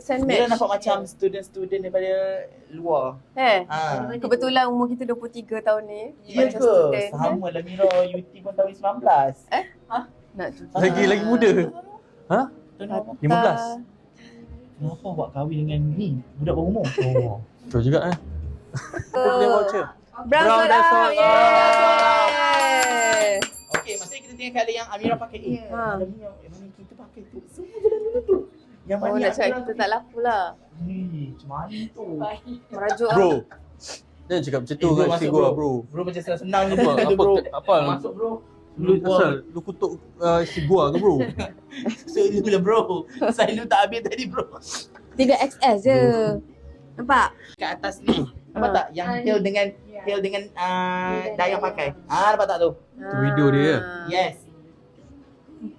Send Dia match. nampak macam student-student daripada luar. Kebetulan umur kita 23 tahun ni. Ya Macam ke? student. Sama lah Mira, UT pun tahun 19. Nak cuti. Lagi muda. Ha? Tahun 15. Kenapa awak kahwin dengan ni? Budak berumur. Oh, betul juga Birthday voucher. Brown Brown soda. soda. Yeay. Okey, masa kita tengok kali yang Amira pakai malam ni yang mana kita pakai tu. Semua jalan dulu tu. Yang mana Oh, nak cakap kita tak laku lah. Macam mana tu? Merajuk Bro. Jangan cakap macam tu bro, kat masuk, si gua, bro. Bro macam senang je Apa? tu, bro. Apa? Masuk bro. Lu asal lu kutuk si gua ke, bro? Serius lah bro. Saya lu tak habis tadi bro. 3XS je. Nampak? Kat atas ni. Nampak tak? Yang heel dengan Dayang pakai. Nampak tak tu? Tu video dia. Yes.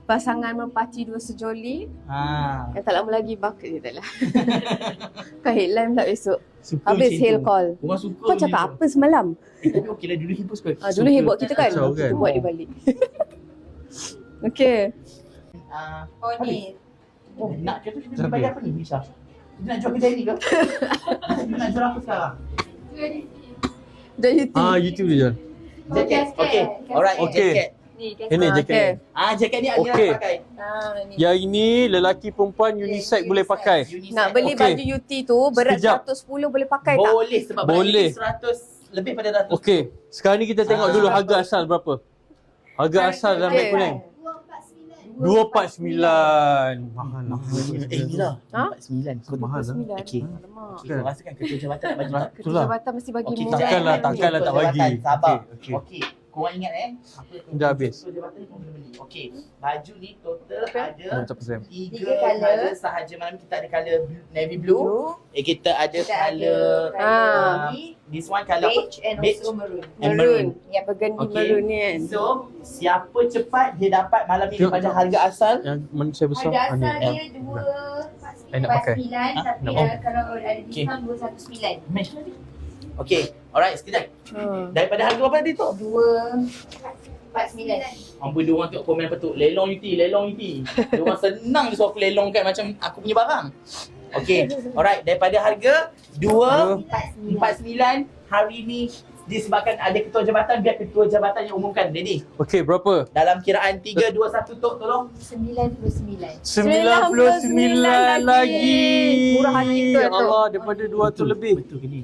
Pasangan merpati dua sejoli. Yang tak lama lagi bucket je tak lah. Kau headline pula besok. Suka Habis macam hail tu. call. Orang suka Kau cakap apa semalam? Tapi okey lah dulu hibur suka. Dulu heboh kita kan? Kacau kan? Kita buat dia balik. Okay. Ni. Oh, nak kata kita bagi apa ni Misha? Kita nak jual kedai ni ke? Kita nak jual apa sekarang? Jadi YouTube dia. Jaket. Okey. Alright, Okey. jaket. Ini jaket. Jaket ni Amira Okey. pakai. Yang ini lelaki perempuan unisex boleh pakai. nak beli Okey. baju UT tu berat Sekejap. 110 boleh pakai tak? Boleh sebab Boleh. 100 lebih pada 100. Okey, sekarang ni kita tengok dulu harga asal berapa. Harga asal dalam Okey. beg kuning. 249. Mahal lah. Mira. Ha? 49. Kau Mahal lah. 9. Okey. Alamak. Kau rasakan ketua jabatan nak bagi tak? Ketua jabatan mesti bagi Okey, murah. takkanlah tak bagi. Sabar. Okey. Okey. Korang ingat apa yang Dah habis. ketua jabatan ni korang kena beli. Okey. Baju ni total ada Macam persen. 3 Tiga colour. colour sahaja. Malam kita ada colour navy blue. Kita ada colour this one colour apa? Beige and Beige also maroon. and Maroon. Yang burgundy Okey. maroon ni kan. So, siapa cepat dia dapat malam ni Tengok. daripada harga asal. Yang manusia besar. Harga asal ni. dia nak pakai. 249 tapi kalau ada diskaun 219. Match tadi. Okey. Alright, sekejap. Daripada harga berapa tadi tu? 249. Amboi dia orang tengok komen apa tu. Lelong UT, lelong UT. Dia orang senang je suruh aku lelongkan macam aku punya barang. Okey. Alright, daripada harga 249 hari ni disebabkan ada ketua jabatan, biar ketua jabatan yang umumkan. Ready? Okey, berapa? Dalam kiraan 3 2 1 tok tolong. 99. 99 lagi. Murah hati betul Ya tu. Allah, daripada 200 lebih. Betul ke ni?